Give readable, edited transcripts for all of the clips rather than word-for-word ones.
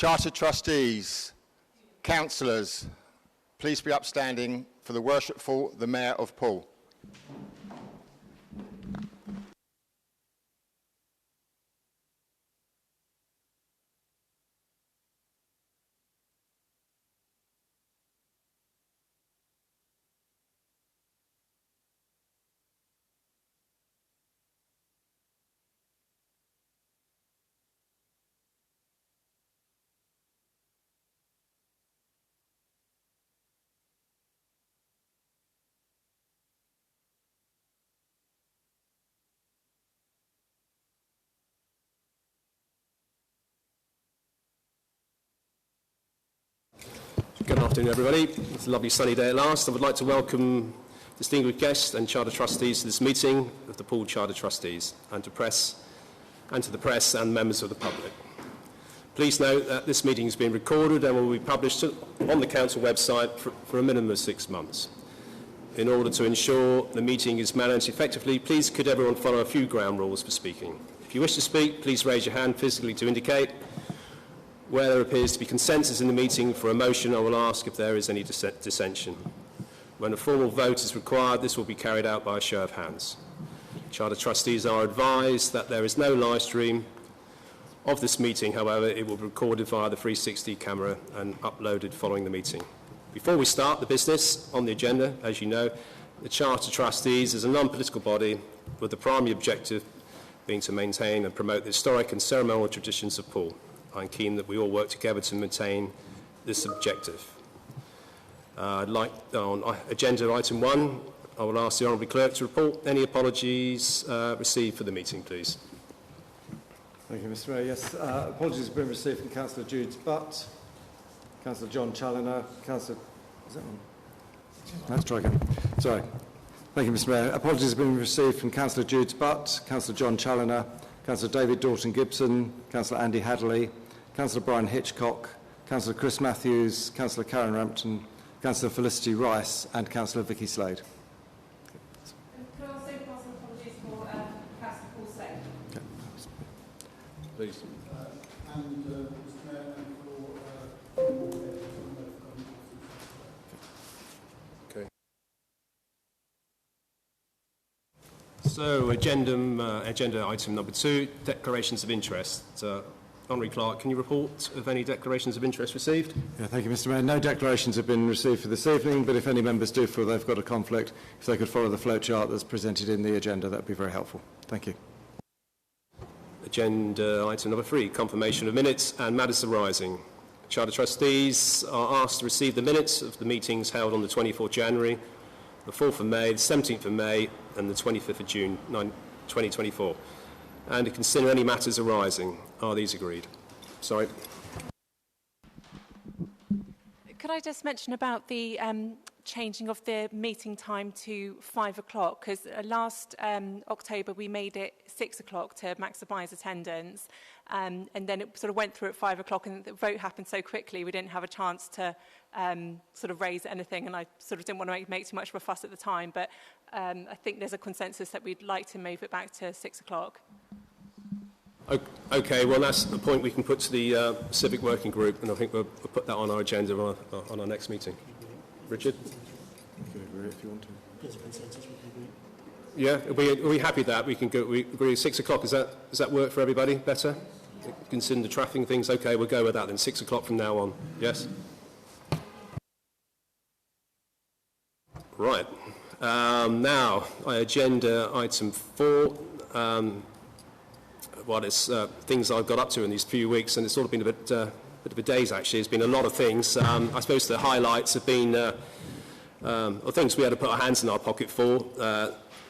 Charter Trustees, councillors, please be upstanding for the Worshipful, the Mayor of Poole. Good afternoon, everybody. It's a lovely sunny day at last. I would like to welcome distinguished guests and Charter Trustees to this meeting of the Poole Charter Trustees and to the press and members of the public. Please note that this meeting is being recorded and will be published on the Council website for a minimum of 6 months. In order to ensure the meeting is managed effectively, please could everyone follow a few ground rules for speaking. If you wish to speak, please raise your hand physically to indicate. Where there appears to be consensus in the meeting for a motion, I will ask if there is any dissension. When a formal vote is required, this will be carried out by a show of hands. Charter Trustees are advised that there is no live stream of this meeting. However, it will be recorded via the 360 camera and uploaded following the meeting. Before we start the business on the agenda, as you know, the Charter Trustees is a non-political body with the primary objective being to maintain and promote the historic and ceremonial traditions of Poole. I'm keen that we all work together to maintain this objective. On agenda item 1, I will ask the Honourable Clerk to report any apologies received for the meeting, please. Thank you, Mr. Mayor. Yes, apologies have been received from Councillor Jude Butt, Councillor John Challoner, Councillor... Is that one? Let's try again. Sorry. Thank you, Mr. Mayor. Apologies have been received from Councillor Jude Butt, Councillor John Challoner, Councillor David Dorton-Gibson, Councillor Andy Hadley, Councillor Brian Hitchcock, Councillor Chris Matthews, Councillor Karen Rampton, Councillor Felicity Rice and Councillor Vicky Slade. Can I also pass on apologies for Councillor Paul Slade? Okay. Please. Mr. Mayor, and Okay. So, agenda item number 2, declarations of interest. Honorary Clerk, can you report of any declarations of interest received? Yeah, thank you, Mr. Mayor. No declarations have been received for this evening, but if any members do feel they've got a conflict, if they could follow the flowchart that's presented in the agenda, that would be very helpful. Thank you. Agenda item number 3, confirmation of minutes and matters arising. Charter Trustees are asked to receive the minutes of the meetings held on the 24th January, the 4th of May, the 17th of May and the 25th of June 2024, and to consider any matters arising. Are these agreed? Sorry. Could I just mention about the changing of the meeting time to 5 o'clock? Because last October we made it 6 o'clock to maximise attendance, and then it sort of went through at 5 o'clock, and the vote happened so quickly we didn't have a chance to sort of raise anything, and I sort of didn't want to make too much of a fuss at the time, but I think there's a consensus that we'd like to move it back to 6 o'clock. Okay, well that's the point we can put to the Civic Working Group, and I think we'll put that on our agenda on our next meeting. Richard? You can agree if you want to. Yeah, are we happy that we agree 6 o'clock? Does that work for everybody better? Considering the traffic and things, okay, we'll go with that then. 6 o'clock from now on. Yes? Right. Now, agenda item 4. It's things I've got up to in these few weeks, and it's sort of been a bit of a daze actually. There's been a lot of things. I suppose the highlights have been things we had to put our hands in our pocket for.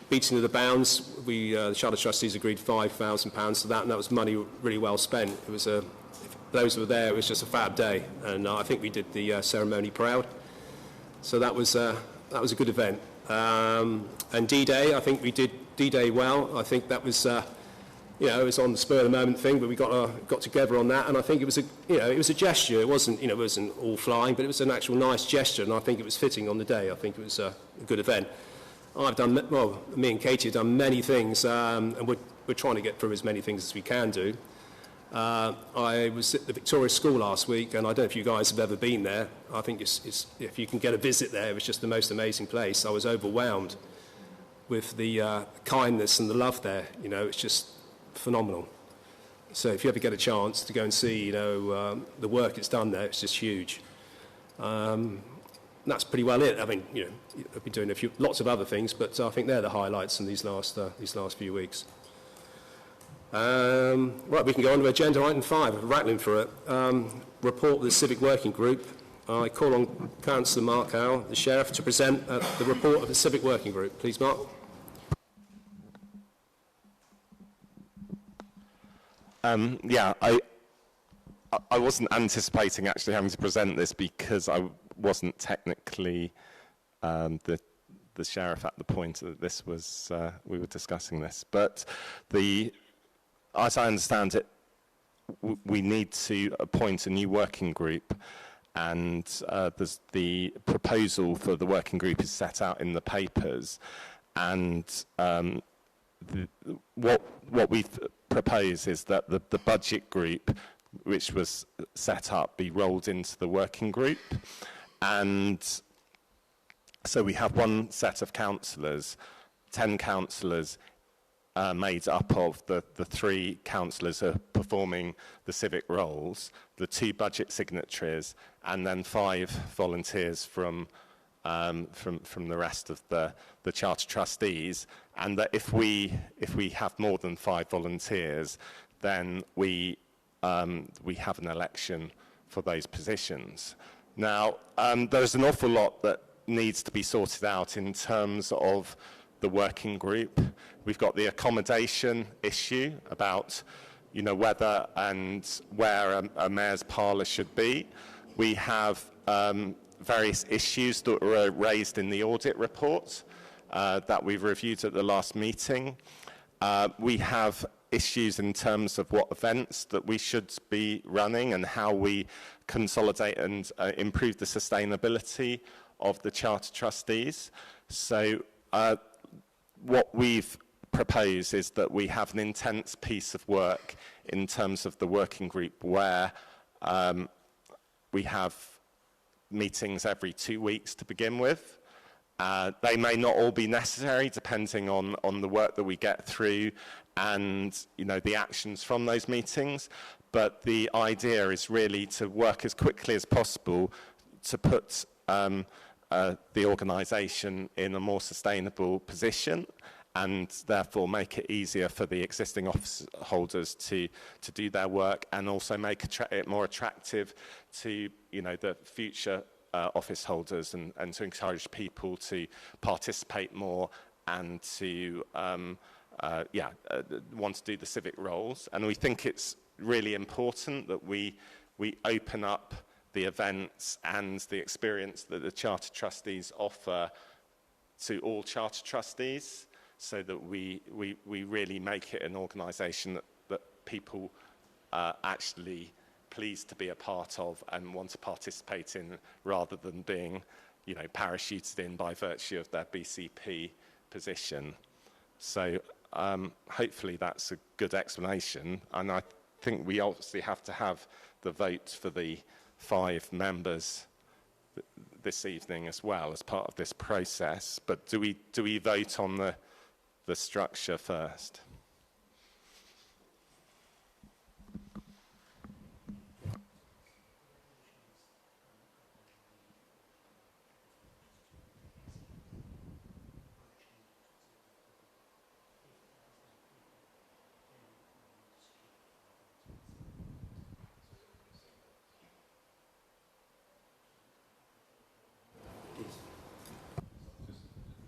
Beating of the bounds, the Charter Trustees agreed £5,000 to that, and that was money really well spent. It was for those who were there, it was just a fab day, and I think we did the ceremony proud. So that was a good event. And D-Day, I think we did D-Day well. I think that was. It was on the spur of the moment thing, but we got together on that, and I think it was a gesture. It wasn't all flying, but it was an actual nice gesture, and I think it was fitting on the day. I think it was a good event. Me and Katie have done many things, and we're trying to get through as many things as we can do. I was at the Victoria School last week, and I don't know if you guys have ever been there. I think it's if you can get a visit there, it was just the most amazing place. I was overwhelmed with the kindness and the love there. You know, it's just phenomenal. So if you ever get a chance to go and see, the work it's done there, it's just huge. That's pretty well it. I mean, I've been doing lots of other things, but I think they're the highlights in these last few weeks. Right, we can go on to agenda item 5, rattling through it. Report of the Civic Working Group. I call on Councillor Mark Howe, the Sheriff, to present the report of the Civic Working Group. Please, Mark. I wasn't anticipating actually having to present this because I wasn't technically the sheriff at the point that this was we were discussing this. But as I understand it, we need to appoint a new working group, and the proposal for the working group is set out in the papers, and what we've proposed is that the budget group, which was set up, be rolled into the working group. And so we have one set of councillors, 10 councillors made up of the 3 councillors who are performing the civic roles, the 2 budget signatories, and then 5 volunteers from the rest of the Charter Trustees. And that if we have more than 5 volunteers, then we have an election for those positions. Now, there's an awful lot that needs to be sorted out in terms of the working group. We've got the accommodation issue about, whether and where a mayor's parlour should be. We have various issues that were raised in the audit report that we've reviewed at the last meeting. We have issues in terms of what events that we should be running and how we consolidate and improve the sustainability of the Charter Trustees. So what we've proposed is that we have an intense piece of work in terms of the working group where we have meetings every 2 weeks to begin with. They may not all be necessary depending on the work that we get through and the actions from those meetings, but the idea is really to work as quickly as possible to put the organisation in a more sustainable position and therefore make it easier for the existing office holders to do their work, and also make it more attractive to the future office holders, and to encourage people to participate more and to want to do the civic roles. And we think it's really important that we open up the events and the experience that the Charter Trustees offer to all Charter Trustees, so that we really make it an organisation that people are actually pleased to be a part of and want to participate in, rather than being parachuted in by virtue of their BCP position. So hopefully that's a good explanation, and I think we obviously have to have the vote for the 5 members this evening as well as part of this process. But do we vote on the structure first?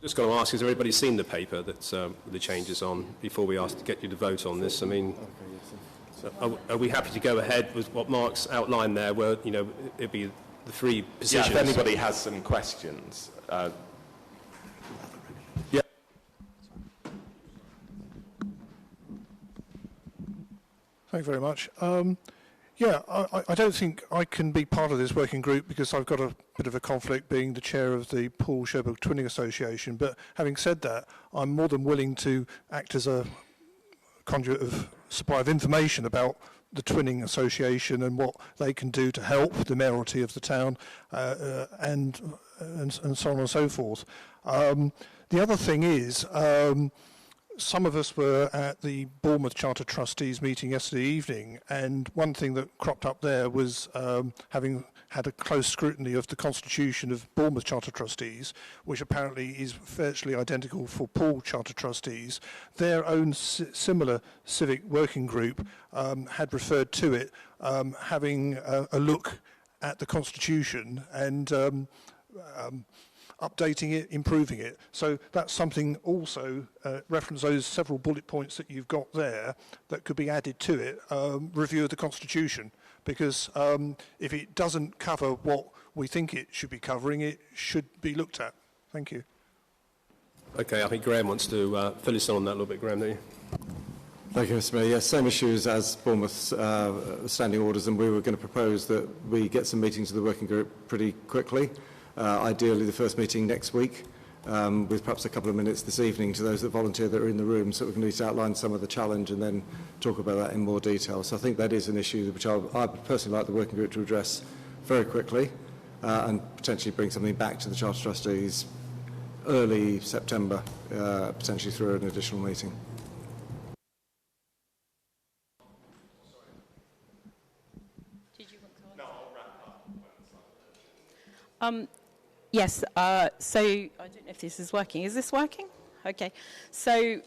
Just going to ask, has everybody seen the paper that's the changes on before we ask to get you to vote on this? I mean, so are we happy to go ahead with what Mark's outlined there, where it'd be the 3 positions? Yeah, if anybody has some questions. Yeah. Thank you very much. I don't think I can be part of this working group because I've got a bit of a conflict being the chair of the Poole Sherbrooke Twinning Association. But having said that, I'm more than willing to act as a conduit of supply of information about the Twinning Association and what they can do to help the mayoralty of the town, and so on and so forth. The other thing is, some of us were at the Bournemouth Charter Trustees meeting yesterday evening, and one thing that cropped up there was having had a close scrutiny of the constitution of Bournemouth Charter Trustees, which apparently is virtually identical for Poole Charter Trustees. Their own similar civic working group had referred to it, having a look at the constitution and updating it, improving it. So that's something also, reference those several bullet points that you've got there that could be added to it, review of the Constitution, because if it doesn't cover what we think it should be covering, it should be looked at. Thank you. Okay, I think Graham wants to fill us in on that a little bit. Graham, don't you? Thank you, Mr. Mayor. Yes, same issues as Bournemouth's standing orders, and we were going to propose that we get some meetings of the working group pretty quickly. Ideally the first meeting next week, with perhaps a couple of minutes this evening to those that volunteer that are in the room, so we can at least outline some of the challenge and then talk about that in more detail. So I think that is an issue which I would personally like the working group to address very quickly, and potentially bring something back to the Charter Trustees early September, potentially through an additional meeting. Did you want to answer? No, I'll wrap up. Yes, so I don't know if this is working. Is this working? Okay. So,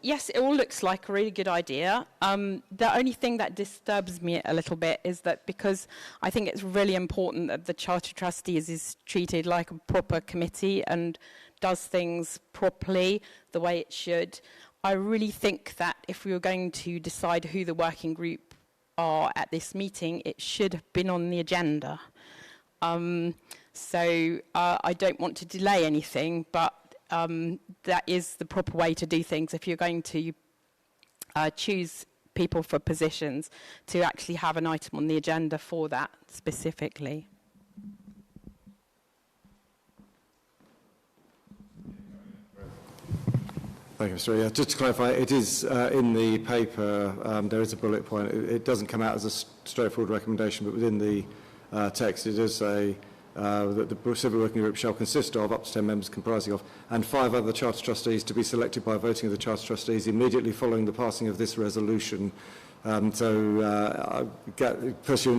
yes, it all looks like a really good idea. The only thing that disturbs me a little bit is that because I think it's really important that the Charter Trustees is treated like a proper committee and does things properly the way it should. I really think that if we were going to decide who the working group are at this meeting, it should have been on the agenda. So I don't want to delay anything, but that is the proper way to do things if you're going to choose people for positions, to actually have an item on the agenda for that specifically. Thank you, Mr. Ray. Just to clarify, it is in the paper, there is a bullet point. It doesn't come out as a straightforward recommendation, but within the text it does say that the Civil Working Group shall consist of up to 10 members comprising of and 5 other Charter Trustees to be selected by voting of the Charter Trustees immediately following the passing of this resolution. Pursuant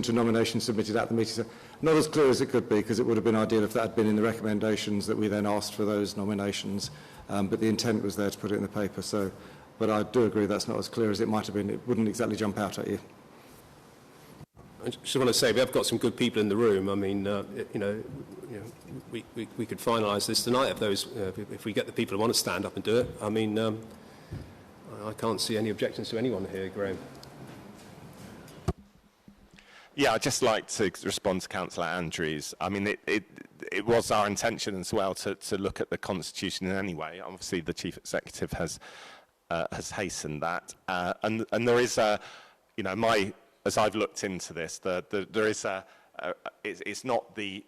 to nominations submitted at the meeting. So not as clear as it could be, because it would have been ideal if that had been in the recommendations that we then asked for those nominations. But the intent was there to put it in the paper. So, but I do agree that's not as clear as it might have been. It wouldn't exactly jump out at you. I just want to say we have got some good people in the room. I mean, we could finalise this tonight if those, if we get the people who want to stand up and do it. I mean, I can't see any objections to anyone here, Graham. Yeah, I'd just like to respond to Councillor Andrews. I mean, it was our intention as well to look at the Constitution in any way. Obviously, the Chief Executive has hastened that, and there is a, as I've looked into this, there is it's not the,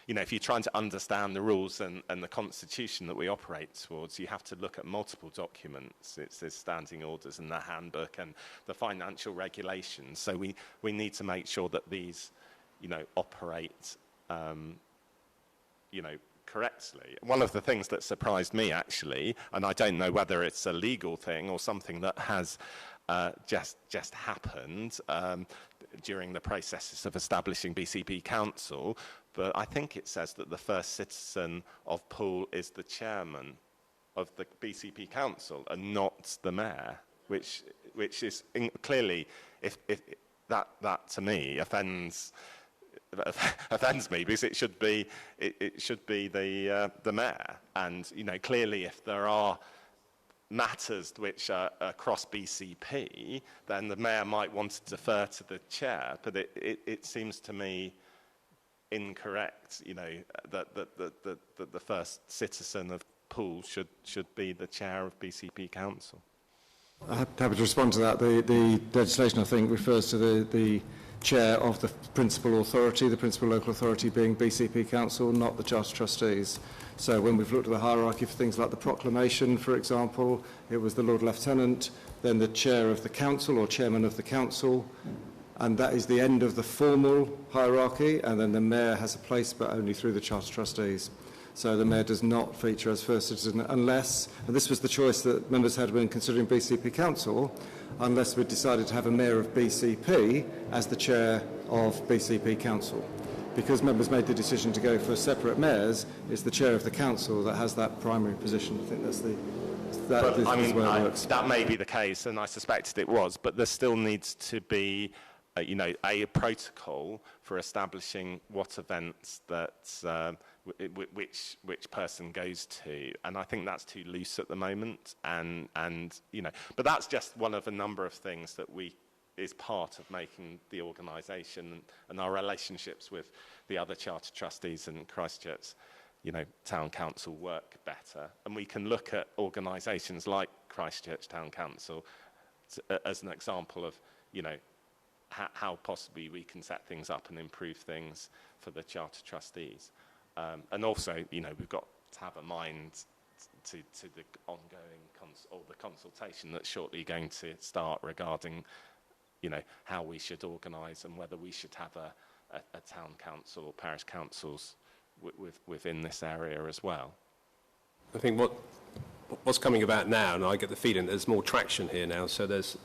if you're trying to understand the rules and the Constitution that we operate towards, you have to look at multiple documents. It's the standing orders and the handbook and the financial regulations. So we need to make sure that these, operate, correctly. One of the things that surprised me, actually, and I don't know whether it's a legal thing or something that has just happened during the processes of establishing BCP Council, but I think it says that the first citizen of Poole is the chairman of the BCP Council and not the mayor, which is clearly, if that to me offends me, because it should be the mayor, and clearly if there are matters which are across BCP, then the mayor might want to defer to the chair, but it seems to me incorrect, that the first citizen of Poole should be the chair of BCP Council. I'm happy to respond to that. The legislation, I think, refers to the chair of the principal authority, the principal local authority being BCP Council, not the Charter Trustees. So when we've looked at the hierarchy for things like the proclamation, for example, it was the Lord Lieutenant, then the chair of the council or chairman of the council, and that is the end of the formal hierarchy, and then the mayor has a place, but only through the Charter Trustees. So the mayor does not feature as first citizen unless, and this was the choice that members had when considering BCP Council, unless we decided to have a mayor of BCP as the chair of BCP Council. Because members made the decision to go for separate mayors, it's the chair of the council that has that primary position. I think that's the... That is where it works. That may be the case, and I suspected it was, but there still needs to be, a protocol for establishing what events that which person goes to, and I think that's too loose at the moment. And but that's just one of a number of things that is part of making the organisation and our relationships with the other Charter Trustees and Christchurch, Town Council work better. And we can look at organisations like Christchurch Town Council as an example of, how possibly we can set things up and improve things for the Charter Trustees. And also, we've got to have a mind to the ongoing the consultation that's shortly going to start regarding, how we should organise and whether we should have a town council or parish councils within this area as well. I think what's coming about now, and I get the feeling there's more traction here now, so there's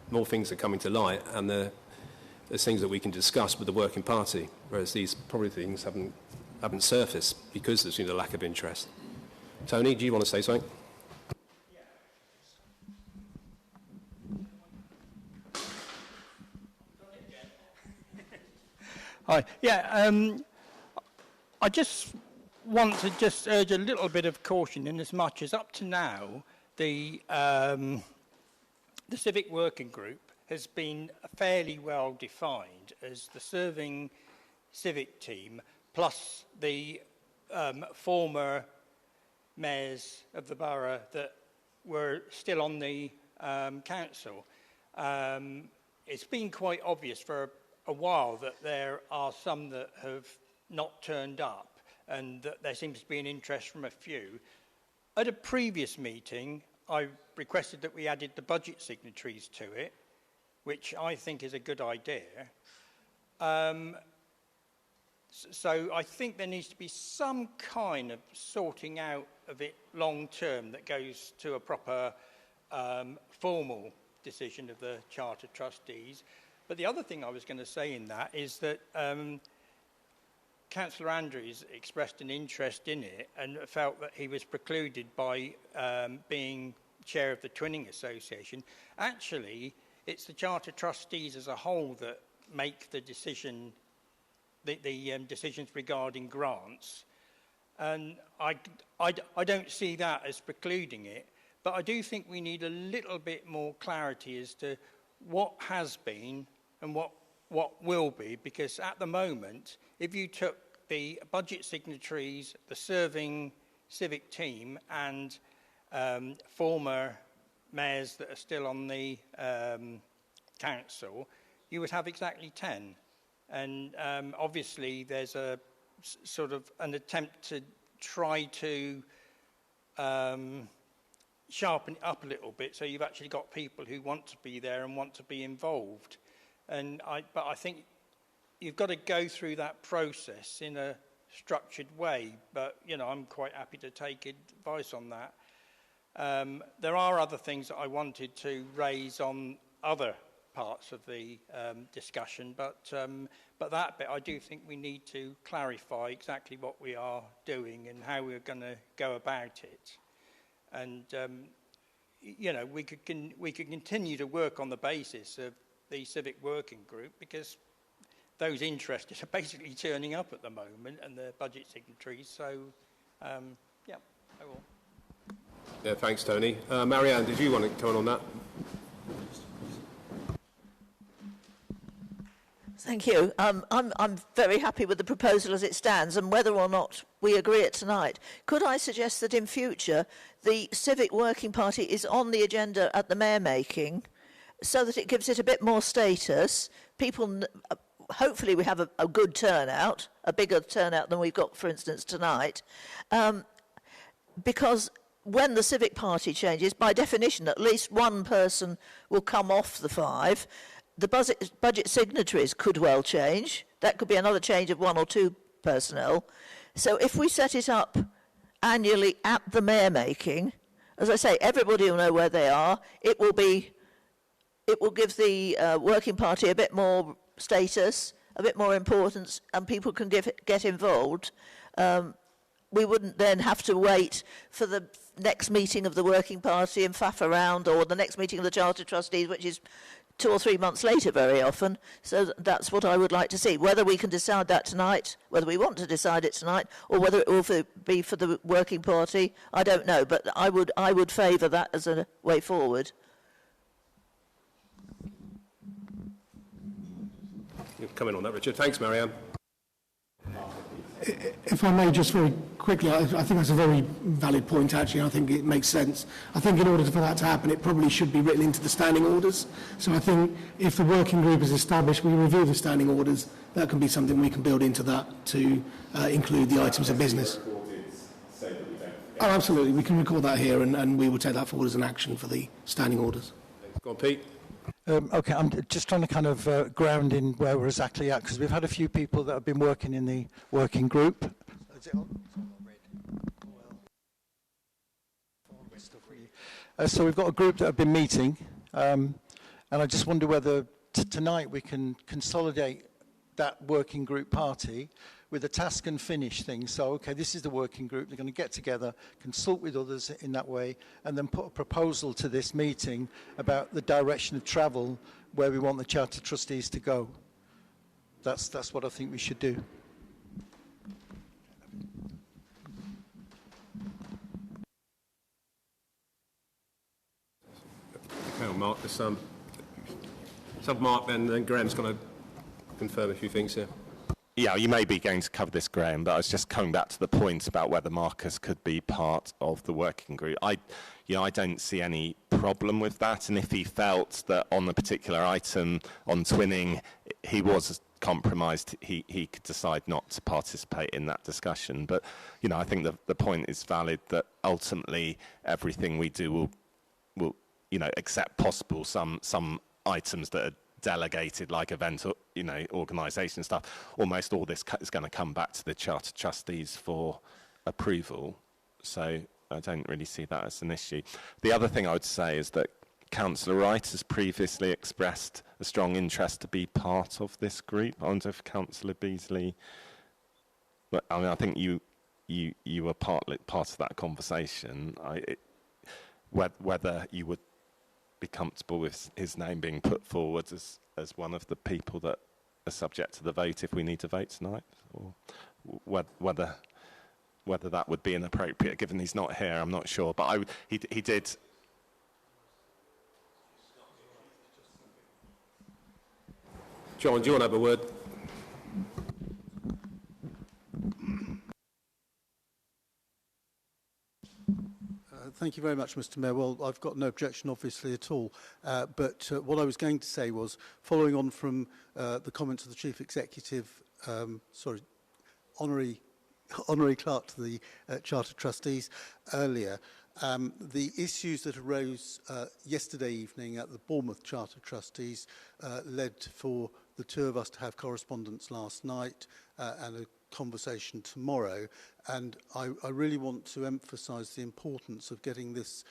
more things are coming to light, and there's things that we can discuss with the working party, whereas these probably things haven't surfaced because there's been a lack of interest. Tony, do you want to say something? Hi. I just want to urge a little bit of caution in as much as up to now the Civic Working Group has been fairly well defined as the serving civic team plus the former mayors of the borough that were still on the council. It's been quite obvious for a while that there are some that have not turned up and that there seems to be an interest from a few. At a previous meeting, I requested that we added the budget signatories to it, which I think is a good idea. So I think there needs to be some kind of sorting out of it long term that goes to a proper formal decision of the Charter Trustees. But the other thing I was going to say in that is that Councillor Andrews expressed an interest in it and felt that he was precluded by being chair of the Twinning Association. Actually, it's the Charter Trustees as a whole that make the decision, the decisions regarding grants. And I don't see that as precluding it, but I do think we need a little bit more clarity as to what has been and what will be, because at the moment, if you took the budget signatories, the serving civic team, and former mayors that are still on the council, you would have exactly 10. And obviously, there's a sort of an attempt to try to sharpen it up a little bit, so you've actually got people who want to be there and want to be involved. But I think you've got to go through that process in a structured way. But I'm quite happy to take advice on that. There are other things that I wanted to raise on other parts of the discussion, but that bit I do think we need to clarify exactly what we are doing and how we're going to go about it. And we could continue to work on the basis of the Civic Working Group, because those interested are basically turning up at the moment, and the budget signatories. So, I will. Yeah, thanks, Tony. Marianne, did you want to comment on that? Thank you. I'm very happy with the proposal as it stands, and whether or not we agree it tonight. Could I suggest that in future the Civic Working Party is on the agenda at the mayor making, so that it gives it a bit more status, hopefully we have a good turnout, a bigger turnout than we've got, for instance, tonight, because when the civic party changes, by definition, at least one person will come off the 5. The budget signatories could well change. That could be another change of 1 or 2 personnel. So if we set it up annually at the mayor making, as I say, everybody will know where they are. It will give the working party a bit more status, a bit more importance, and people can get involved. We wouldn't then have to wait for the next meeting of the working party and faff around, or the next meeting of the Charter Trustees, which is 2 or 3 months later very often. So that's what I would like to see. Whether we can decide that tonight, whether we want to decide it tonight, or whether it will be for the working party, I don't know. But I would favour that as a way forward. You'll come in on that, Richard. Thanks, Marianne. If I may, just very quickly, I think that's a very valid point, actually. I think it makes sense. I think in order for that to happen, it probably should be written into the standing orders. So I think if the working group is established, we review the standing orders. That can be something we can build into that to include the items of business. Oh, absolutely. We can record that here, and we will take that forward as an action for the standing orders. Go on, Pete. Okay, I'm just trying to kind of ground in where we're exactly at, because we've had a few people that have been working in the working group. Is it on? So we've got a group that have been meeting, and I just wonder whether tonight we can consolidate that working group party with a task and finish thing. So, okay, this is the working group. They're going to get together, consult with others in that way, and then put a proposal to this meeting about the direction of travel where we want the Charter Trustees to go. That's what I think we should do. Okay, well, Mark, there's some Mark, then Graham's going to confirm a few things here. Yeah, you may be going to cover this, Graham, but I was just coming back to the point about whether Marcus could be part of the working group. I don't see any problem with that, and if he felt that on the particular item on twinning he was compromised, he could decide not to participate in that discussion. But I think the point is valid that ultimately everything we do will except possible some items that are delegated, like event, organisation stuff, almost all this is going to come back to the Charter Trustees for approval. So I don't really see that as an issue. The other thing I would say is that Councillor Wright has previously expressed a strong interest to be part of this group. I wonder if Councillor Beasley, I think you were part of that conversation. Whether you would be comfortable with his name being put forward as one of the people that are subject to the vote if we need to vote tonight, or whether that would be inappropriate given he's not here, I'm not sure. But he did. John, do you want to have a word? Thank you very much, Mr. Mayor. Well, I've got no objection, obviously, at all. But what I was going to say was, following on from the comments of the Chief Executive, Honorary Clerk to the Charter Trustees earlier, the issues that arose yesterday evening at the Bournemouth Charter Trustees led for the two of us to have correspondence last night and a conversation tomorrow, and I really want to emphasise the importance of getting this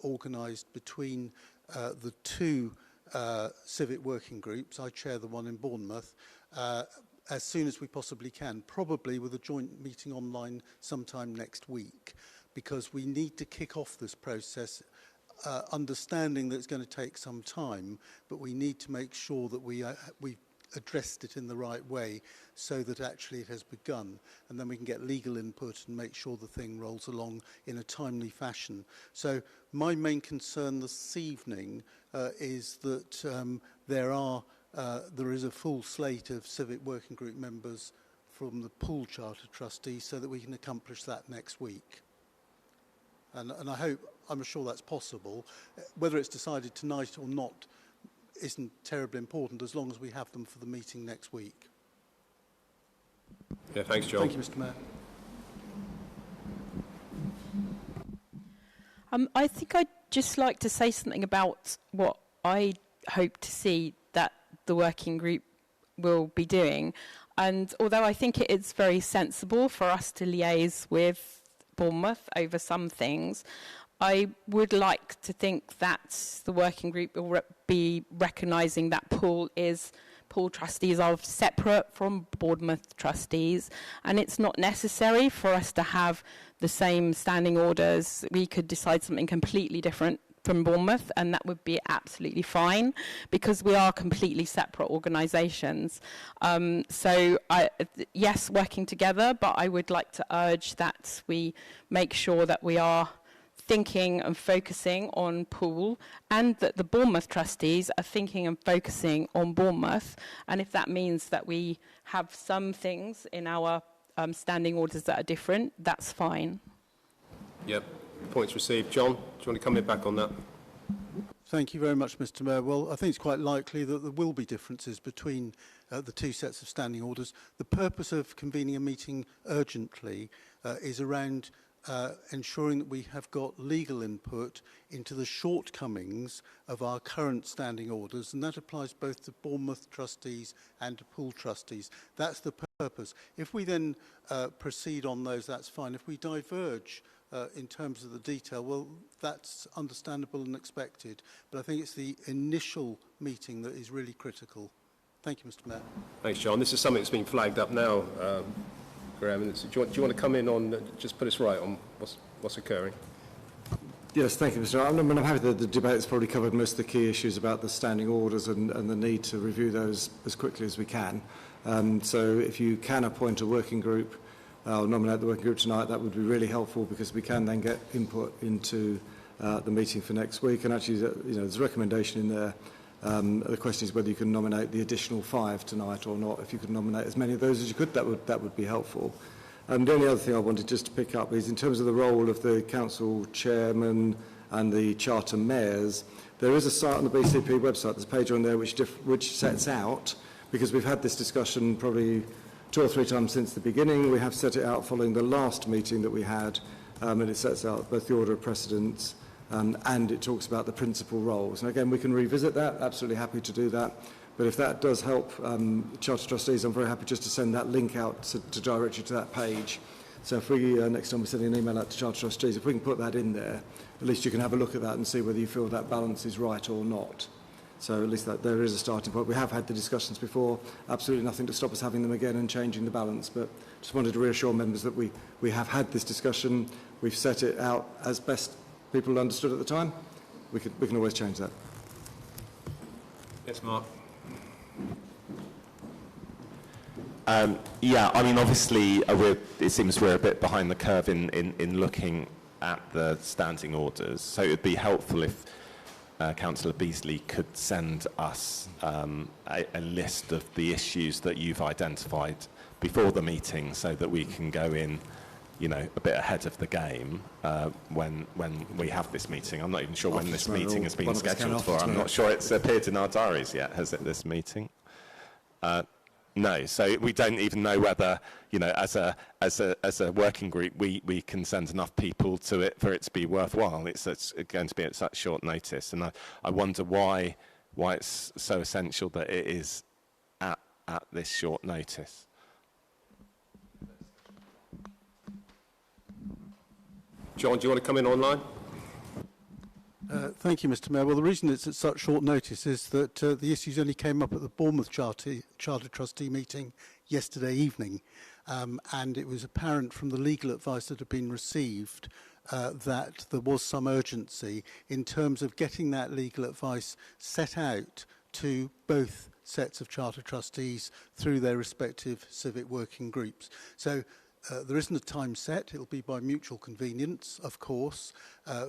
organised between the two civic working groups. I chair the one in Bournemouth, as soon as we possibly can, probably with a joint meeting online sometime next week, because we need to kick off this process, understanding that it's going to take some time, but we need to make sure that we've addressed it in the right way so that actually it has begun, and then we can get legal input and make sure the thing rolls along in a timely fashion. So my main concern this evening is that there is a full slate of civic working group members from the Poole Charter Trustees so that we can accomplish that next week. And I'm sure that's possible. Whether it's decided tonight or not isn't terribly important as long as we have them for the meeting next week. Yeah, thanks, John. Thank you, Mr. Mayor. I think I'd just like to say something about what I hope to see that the working group will be doing. And although I think it is very sensible for us to liaise with Bournemouth over some things, I would like to think that the working group will be recognising that Poole trustees are separate from Bournemouth trustees, and it's not necessary for us to have the same standing orders. We could decide something completely different from Bournemouth, and that would be absolutely fine, because we are completely separate organisations. Yes, working together, but I would like to urge that we make sure that we are thinking and focusing on Poole, and that the Bournemouth trustees are thinking and focusing on Bournemouth. And if that means that we have some things in our standing orders that are different, that's fine. Yep, points received. John, do you want to come in back on that? Thank you very much, Mr. Mayor. Well, I think it's quite likely that there will be differences between the two sets of standing orders. The purpose of convening a meeting urgently is around ensuring that we have got legal input into the shortcomings of our current standing orders, and that applies both to Bournemouth trustees and to Poole trustees. That's the purpose. If we then proceed on those, that's fine. If we diverge in terms of the detail, well, that's understandable and expected, but I think it's the initial meeting that is really critical. Thank you, Mr. Mayor. Thanks, John. This is something that's been flagged up now, Graham. Do you want to come in on, just put us right on what's occurring? Yes, thank you, Mr. Mayor. I'm happy that the debate has probably covered most of the key issues about the standing orders and the need to review those as quickly as we can. So if you can appoint a working group, or nominate the working group tonight, that would be really helpful, because we can then get input into the meeting for next week. And actually, there's a recommendation in there. The question is whether you can nominate the additional 5 tonight or not. If you could nominate as many of those as you could, that would be helpful. The only other thing I wanted just to pick up is in terms of the role of the council chairman and the charter mayors. There is a site on the BCP website. There's a page on there which sets out, because we've had this discussion probably 2 or 3 times since the beginning. We have set it out following the last meeting that we had, and it sets out both the order of precedence and it talks about the principal roles. And again, we can revisit that, absolutely happy to do that. But if that does help Charter Trustees, I'm very happy just to send that link out to direct you to that page. So if we, next time we're sending an email out to Charter Trustees, if we can put that in there, at least you can have a look at that and see whether you feel that balance is right or not. So at least that there is a starting point. We have had the discussions before, absolutely nothing to stop us having them again and changing the balance, but just wanted to reassure members that we have had this discussion, we've set it out as best people understood at the time. We can always change that. Yes, Mark. Yeah, I mean, obviously, it seems we're a bit behind the curve in looking at the standing orders, so it would be helpful if Councillor Beasley could send us a list of the issues that you've identified before the meeting, so that we can go in, a bit ahead of the game when we have this meeting. I'm not even sure when this meeting has been scheduled for. I'm not sure it's appeared in our diaries yet, has it, this meeting? No, so we don't even know whether, as a working group, we can send enough people to it for it to be worthwhile. It's going to be at such short notice, and I wonder why it's so essential that it is at this short notice. John, do you want to come in online? Thank you, Mr. Mayor. Well, the reason it's at such short notice is that the issues only came up at the Bournemouth Charter Trustee meeting yesterday evening, and it was apparent from the legal advice that had been received that there was some urgency in terms of getting that legal advice set out to both sets of Charter Trustees through their respective civic working groups. So there isn't a time set. It'll be by mutual convenience, of course,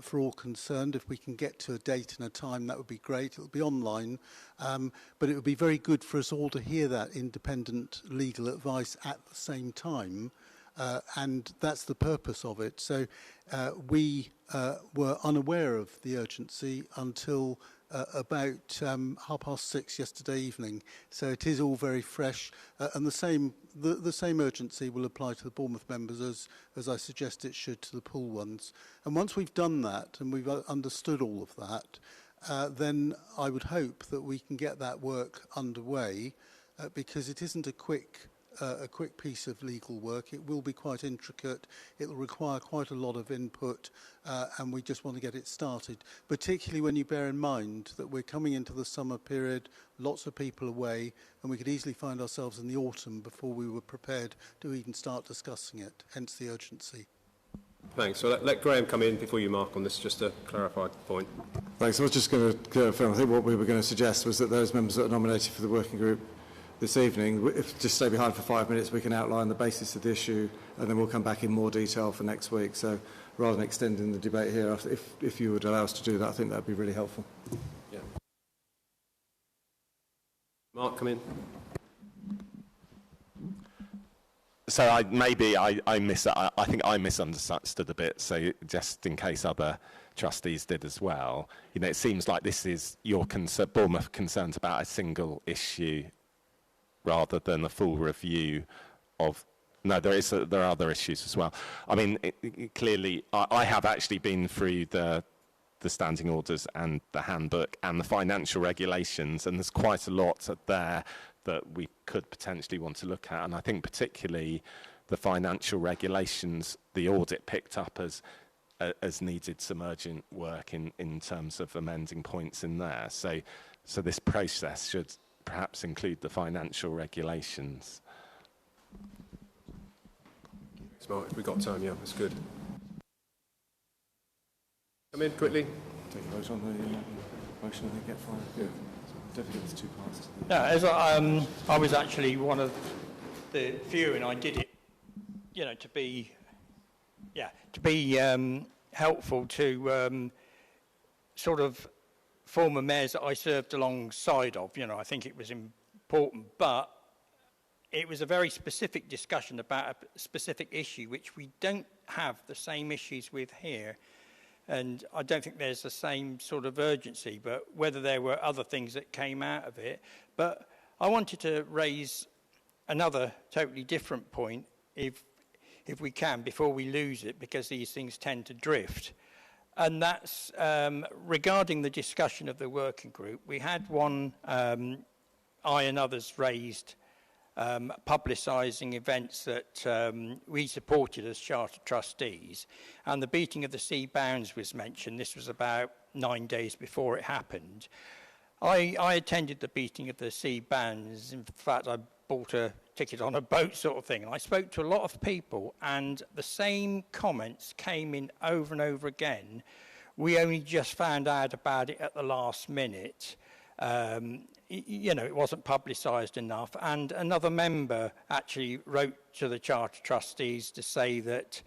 for all concerned. If we can get to a date and a time, that would be great. It'll be online, but it would be very good for us all to hear that independent legal advice at the same time, and that's the purpose of it. So we were unaware of the urgency until about 6:30 yesterday evening. So it is all very fresh, and the same urgency will apply to the Bournemouth members as I suggest it should to the Poole ones. And once we've done that and we've understood all of that, then I would hope that we can get that work underway, because it isn't a quick piece of legal work. It will be quite intricate. It will require quite a lot of input, and we just want to get it started, particularly when you bear in mind that we're coming into the summer period, lots of people away, and we could easily find ourselves in the autumn before we were prepared to even start discussing it, hence the urgency. Thanks. So let Graham come in before you, Mark, on this, just to clarify the point. Thanks. I was just going to confirm, I think what we were going to suggest was that those members that are nominated for the working group this evening, if just stay behind for 5 minutes, we can outline the basis of the issue, and then we'll come back in more detail for next week. So rather than extending the debate here, if you would allow us to do that, I think that would be really helpful. Yeah. Mark, come in. So I think I misunderstood a bit. So just in case other trustees did as well, it seems like this is your Bournemouth concerns about a single issue, rather than a full review of. No, there are other issues as well. I mean, clearly, I have actually been through the standing orders and the handbook and the financial regulations, and there's quite a lot there that we could potentially want to look at. And I think particularly the financial regulations, the audit picked up as needed some urgent work in terms of amending points in there. So this process should perhaps include the financial regulations. Smart. If we've got time, yeah, that's good. Come in quickly. Take a vote on the motion and then get five. Yeah. Don't think there's two parts. No, as I was actually one of the few, and I did it, to be helpful to sort of former mayors that I served alongside of. I think it was important, but it was a very specific discussion about a specific issue which we don't have the same issues with here. And I don't think there's the same sort of urgency, but whether there were other things that came out of it. But I wanted to raise another totally different point, if we can, before we lose it, because these things tend to drift. And that's regarding the discussion of the working group. We had one, I and others raised, publicising events that we supported as Charter Trustees, and the beating of the sea bounds was mentioned. This was about 9 days before it happened. I attended the beating of the sea bounds. In fact, I bought a ticket on a boat sort of thing, and I spoke to a lot of people, and the same comments came in over and over again. We only just found out about it at the last minute. It wasn't publicised enough. And another member actually wrote to the Charter Trustees to say that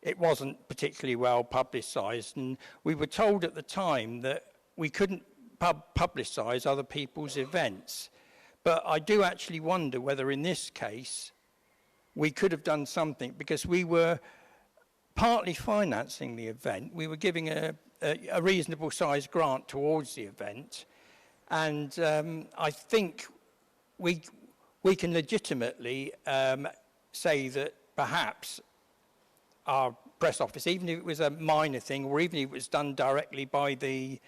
it wasn't particularly well publicised. And we were told at the time that we couldn't publicise other people's events. But I do actually wonder whether in this case we could have done something, because we were partly financing the event. We were giving a reasonable sized grant towards the event. And I think we can legitimately say that perhaps our press office, even if it was a minor thing, or even if it was done directly by the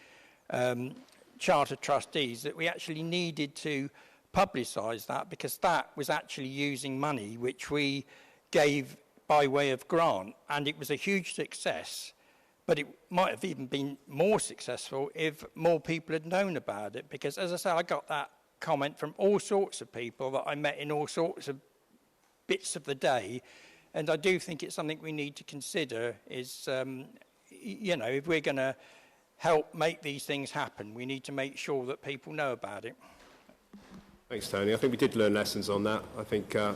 Charter Trustees, that we actually needed to publicise that, because that was actually using money which we gave by way of grant, and it was a huge success. But it might have even been more successful if more people had known about it, because, as I say, I got that comment from all sorts of people that I met in all sorts of bits of the day, and I do think it's something we need to consider is, if we're going to help make these things happen, we need to make sure that people know about it. Thanks, Tony. I think we did learn lessons on that. I think I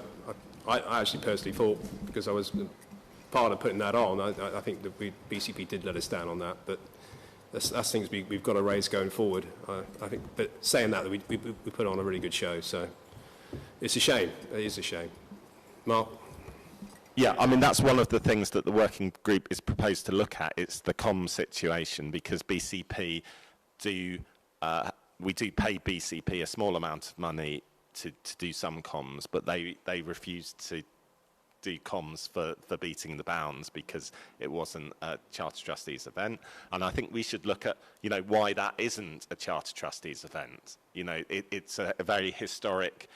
actually personally thought, because I was part of putting that on, I think that BCP did let us down on that, but that's things we've got to raise going forward. I think, but saying that, we put on a really good show, so it's a shame. It is a shame. Mark? Yeah, I mean, that's one of the things that the working group is proposed to look at. It's the comm situation, because BCP do we do pay BCP a small amount of money to do some comms, but they refused to do comms for beating the bounds because it wasn't a Charter Trustees event. And I think we should look at, why that isn't a Charter Trustees event. It's a very historic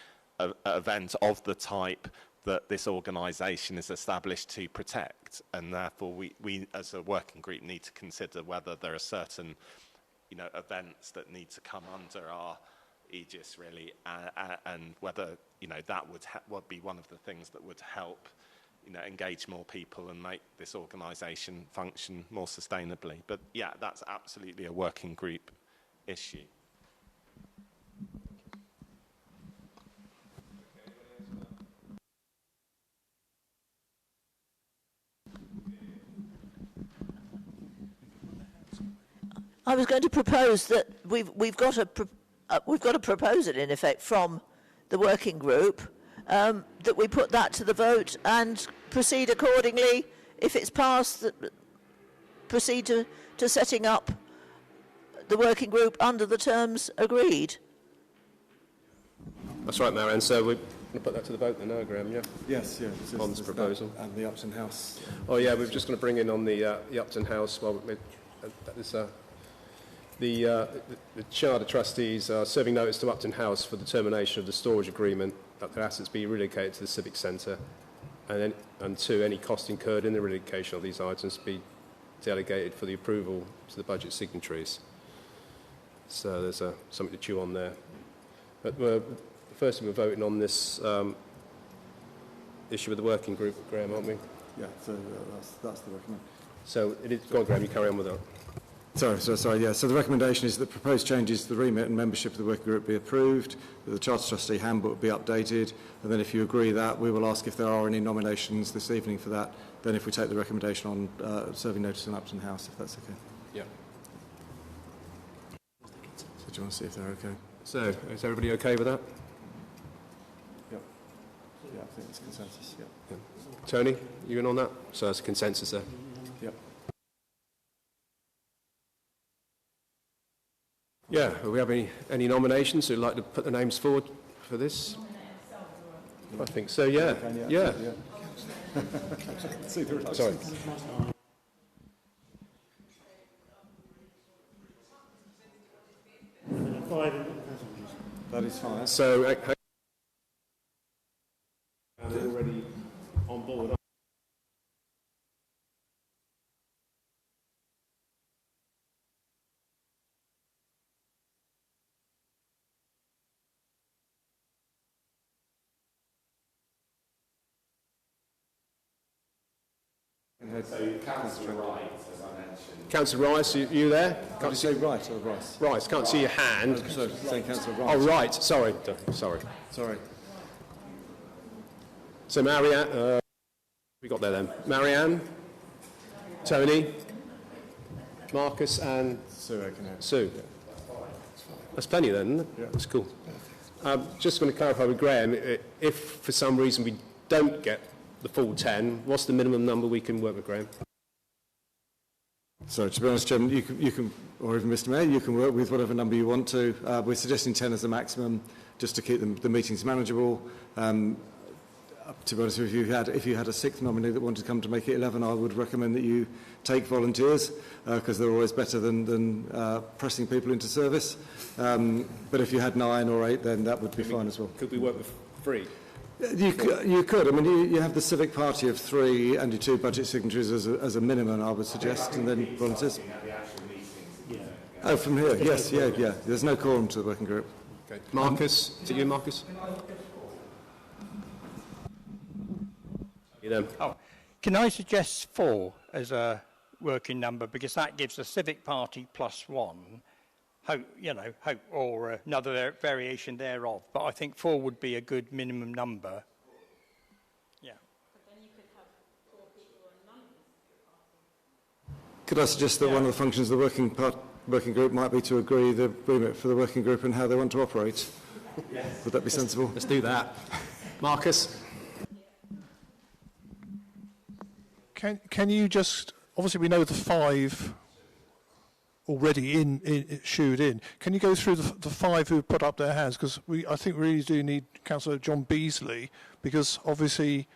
event of the type that this organisation is established to protect, and therefore we as a working group need to consider whether there are certain events that need to come under our aegis, really, and whether that would be one of the things that would help engage more people and make this organisation function more sustainably. But yeah, that's absolutely a working group issue. I was going to propose that we've got to propose it in effect from the working group, that we put that to the vote and proceed accordingly. If it's passed, proceed to setting up the working group under the terms agreed. That's right, Marianne. So we're going to put that to the vote then, Graham, yeah? Yes, yeah. On this proposal. And the Upton House. Oh, yeah, we're just going to bring in on the Upton House. Well, that is... The Charter Trustees are serving notice to Upton House for the termination of the storage agreement that their assets be relocated to the Civic Centre, and two, any cost incurred in the relocation of these items be delegated for the approval to the budget signatories. So there's something to chew on there. But first we're voting on this issue with the working group, Graham, aren't we? Yeah, so that's the recommendation. So go on, Graham, you carry on with that. Sorry, yeah. So the recommendation is that proposed changes to the remit and membership of the working group be approved, that the Charter Trustee handbook be updated, and then if you agree that, we will ask if there are any nominations this evening for that, then if we take the recommendation on serving notice in Upton House, if that's okay. Yeah. So do you want to see if they're okay? So, is everybody okay with that? Yep. Yeah, I think it's consensus, yeah. Tony, you in on that? So there's a consensus there. Yep. Yeah, do we have any nominations who'd like to put the names forward for this? I think so, yeah. Yeah. Sorry. That is fine. So, already on board. So Councillor Wright, as I mentioned. Councillor Rice, you there? Can't you say Wright or Rice? Rice, can't see your hand. So saying Councillor Wright. Oh, right, sorry. Sorry. So Marianne, we got there then. Marianne, Tony, Marcus and Sue. That's plenty then, isn't it? Yeah. That's cool. Just going to clarify with Graham, if for some reason we don't get the full 10, what's the minimum number we can work with, Graham? So, to be honest, Chairman, you can, or even Mr Mayor, you can work with whatever number you want to. We're suggesting 10 as the maximum, just to keep the meetings manageable. To be honest, if you had a sixth nominee that wanted to come to make it 11, I would recommend that you take volunteers, because they're always better than pressing people into service. But if you had 9 or 8, then that would be fine as well. Could we work with 3? You could. I mean, you have the Civic Party of 3 and your 2 budget signatories as a minimum, I would suggest, and then volunteers. Oh, from here, yes, yeah. There's no quorum to the working group. Okay. Marcus, is it you, Marcus? You then. Oh, can I suggest 4 as a working number, because that gives the Civic Party +1. Hope, or another variation thereof. But I think 4 would be a good minimum number. Yeah. But then you could have 4 people and none of us. Could I suggest that one of the functions of the working group might be to agree the remit for the working group and how they want to operate? Yes. Would that be sensible? Let's do that. Marcus? Can you just, obviously we know the 5 already shooed in. Can you go through the 5 who put up their hands? Because I think we really do need Councillor John Beasley, because obviously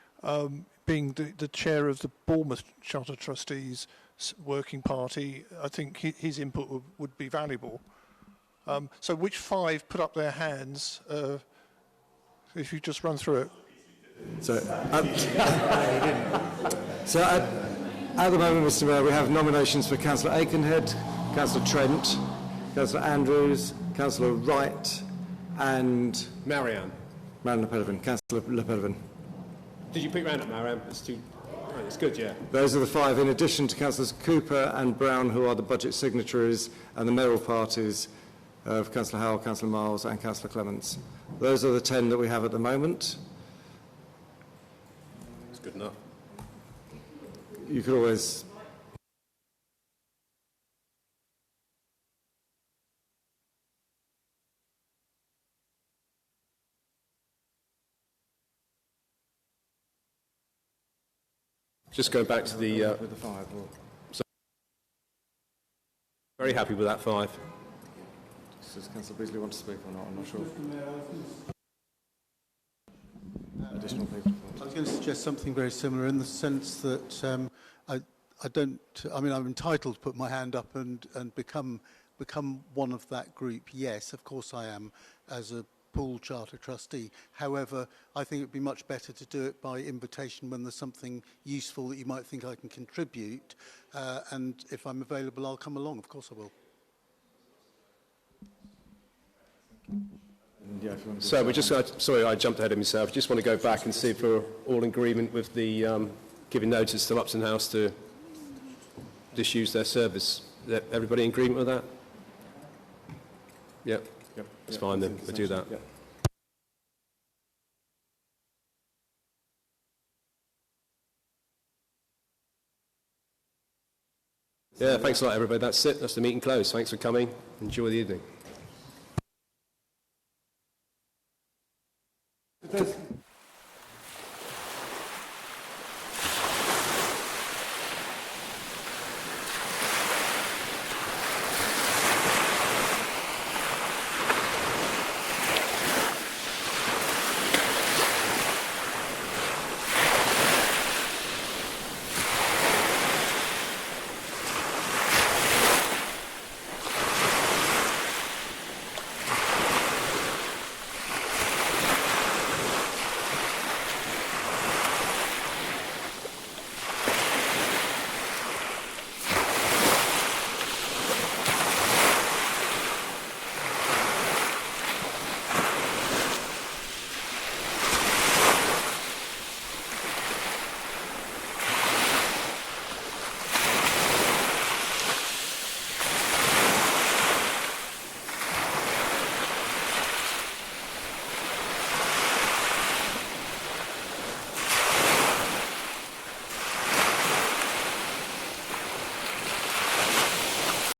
being the chair of the Bournemouth Charter Trustees working party, I think his input would be valuable. So which 5 put up their hands? If you just run through it. So at the moment, Mr Mayor, we have nominations for Councillor Aikenhead, Councillor Trent, Councillor Andrews, Councillor Wright and... Marianne. Le Pelevin. Councillor Le Pelevin. Did you put your hand up, Marianne? It's good, yeah. Those are the 5, in addition to Councillors Cooper and Brown, who are the budget signatories, and the mayoral parties of Councillor Howell, Councillor Miles and Councillor Clements. Those are the 10 that we have at the moment. It's good enough. You could always... Just going back to the... with the 5. Very happy with that 5. Does Councillor Beasley want to speak or not? I'm not sure. Additional people. I was going to suggest something very similar in the sense that I don't. I mean, I'm entitled to put my hand up and become one of that group. Yes, of course I am, as a Poole Charter Trustee. However, I think it would be much better to do it by invitation when there's something useful that you might think I can contribute. And if I'm available, I'll come along. Of course I will. Yeah, if you want to So we just, sorry, I jumped ahead of myself. Just want to go back and see if we're all in agreement with the giving notice to Upton House to disuse their service. Is everybody in agreement with that? Yep. It's fine then. We'll do that. Yep. Yeah, thanks a lot, everybody. That's it. That's the meeting closed. Thanks for coming. Enjoy the evening.